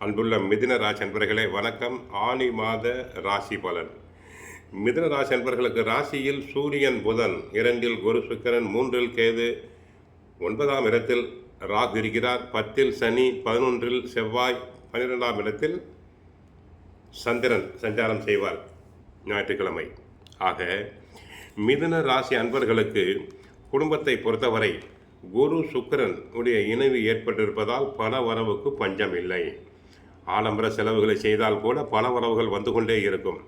அன்புள்ள மிதுன ராசி அன்பர்களே வணக்கம். ஆனி மாத ராசி பலன். மிதுன ராசி அன்பர்களுக்கு ராசியில் சூரியன் புதன், 2இல் குரு சுக்கிரன், 3இல் கேது, 9ஆம் இடத்தில் ராகு இருக்கிறார், 10இல் சனி, 11இல் செவ்வாய், 12ஆம் இடத்தில் சந்திரன் சஞ்சாரம் செய்வார் ஞாயிற்றுக்கிழமை. ஆக மிதுன ராசி அன்பர்களுக்கு குடும்பத்தை பொறுத்தவரை குரு சுக்கிரன் உடைய இணைவு ஏற்பட்டிருப்பதால் பண வரவுக்கு பஞ்சம் இல்லை. ஆடம்பர செலவுகளை செய்தால் கூட பண வரவுகள் வந்து கொண்டே இருக்கும்.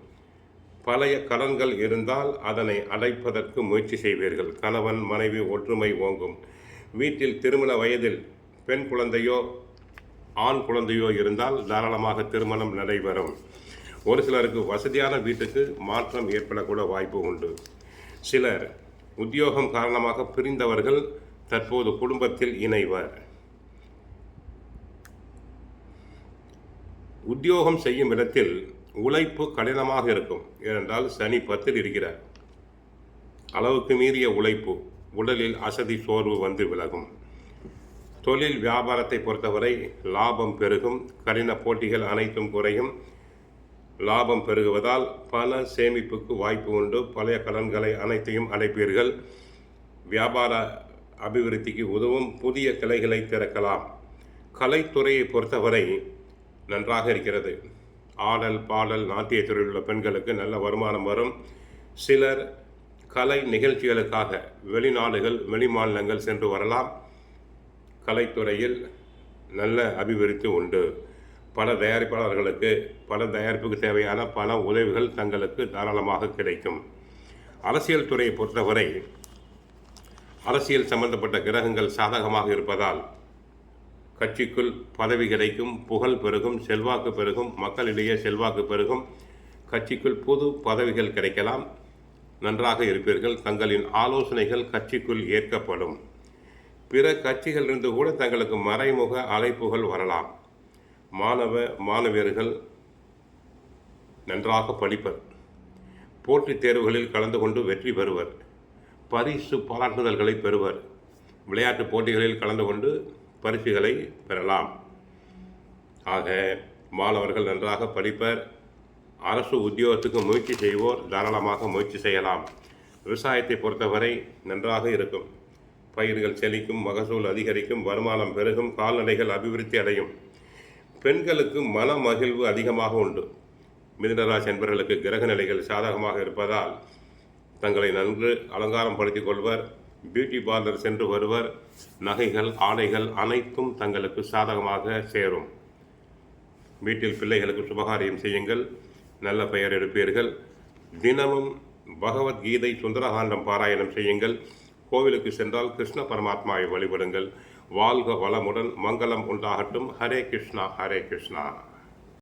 பழைய கடன்கள் இருந்தால் அதனை அடைப்பதற்கு முயற்சி செய்வீர்கள். கணவன் மனைவி ஒற்றுமை ஓங்கும். வீட்டில் திருமண வயதில் பெண் குழந்தையோ ஆண் குழந்தையோ இருந்தால் தாராளமாக திருமணம் நடைபெறும். ஒரு சிலருக்கு வசதியான வீட்டுக்கு மாற்றம் ஏற்படக்கூட வாய்ப்பு உண்டு. சிலர் உத்தியோகம் காரணமாக பிரிந்தவர்கள் தற்போது குடும்பத்தில் இணைவர். உத்தியோகம் செய்யும் இடத்தில் உழைப்பு கடினமாக இருக்கும். ஏனென்றால் சனி 10இல் இருக்கிறார். அளவுக்கு மீறிய உழைப்பு, உடலில் அசதி சோர்வு வந்து விலகும். தொழில் வியாபாரத்தை பொறுத்தவரை லாபம் பெருகும். கடின போட்டிகள் அனைத்தும் குறையும். லாபம் பெருகுவதால் பண சேமிப்புக்கு வாய்ப்பு உண்டு. பழைய கடன்களை அனைத்தையும் அடைப்பீர்கள். வியாபார அபிவிருத்திக்கு உதவும். புதிய கிளைகளை திறக்கலாம். கலைத்துறையை பொறுத்தவரை நன்றாக இருக்கிறது. ஆடல் பாடல் நாட்டிய துறையில் உள்ள பெண்களுக்கு நல்ல வருமானம் வரும். சிலர் கலை நிகழ்ச்சிகளுக்காக வெளிநாடுகள் வெளிமாநிலங்கள் சென்று வரலாம். கலைத்துறையில் நல்ல அபிவிருத்தி உண்டு. பல தயாரிப்பாளர்களுக்கு பல தயாரிப்புக்கு தேவையான பண உதவிகள் தங்களுக்கு தாராளமாக கிடைக்கும். அரசியல் துறையை பொறுத்தவரை அரசியல் சம்பந்தப்பட்ட கிரகங்கள் சாதகமாக இருப்பதால் கட்சிக்குள் பதவி கிடைக்கும். புகழ் பெருகும். செல்வாக்கு பெருகும். மக்களிடையே செல்வாக்கு பெருகும். கட்சிக்குள் புது பதவிகள் கிடைக்கலாம். நன்றாக இருப்பீர்கள். தங்களின் ஆலோசனைகள் கட்சிக்குள் ஏற்கப்படும். பிற கட்சிகளிலிருந்து கூட தங்களுக்கு மறைமுக அழைப்புகள் வரலாம். மாணவியர்கள் நன்றாக படிப்பர். போட்டித் தேர்வுகளில் கலந்து கொண்டு வெற்றி பெறுவர். பரிசு பாராட்டுதல்களை பெறுவர். விளையாட்டுப் போட்டிகளில் கலந்து கொண்டு பரிசுகளை பெறலாம். ஆக மாணவர்கள் நன்றாக படிப்பர். அரசு உத்தியோகத்துக்கு முயற்சி செய்வோர் தாராளமாக முயற்சி செய்யலாம். விவசாயத்தை பொறுத்தவரை நன்றாக இருக்கும். பயிர்கள் செழிக்கும். மகசூல் அதிகரிக்கும். வருமானம் பெருகும். கால்நடைகள் அபிவிருத்தி அடையும். பெண்களுக்கு மன மகிழ்வு அதிகமாக உண்டு. மிதுனராசி என்பவர்களுக்கு கிரக நிலைகள் சாதகமாக இருப்பதால் தங்களை நன்கு அலங்காரம் படுத்திக் கொள்வர். பியூட்டி பார்லர் சென்று வருவர். நகைகள் ஆடைகள் அனைத்தும் தங்களுக்கு சாதகமாக சேரும். வீட்டில் பிள்ளைகளுக்கு சுபகாரியம் செய்யுங்கள். நல்ல பெயர் எடுப்பீர்கள். தினமும் பகவத்கீதை சுந்தரகாண்டம் பாராயணம் செய்யுங்கள். கோவிலுக்கு சென்றால் கிருஷ்ண பரமாத்மாவை வழிபடுங்கள். வாழ்க வளமுடன். மங்களம் உண்டாகட்டும். ஹரே கிருஷ்ணா ஹரே கிருஷ்ணா.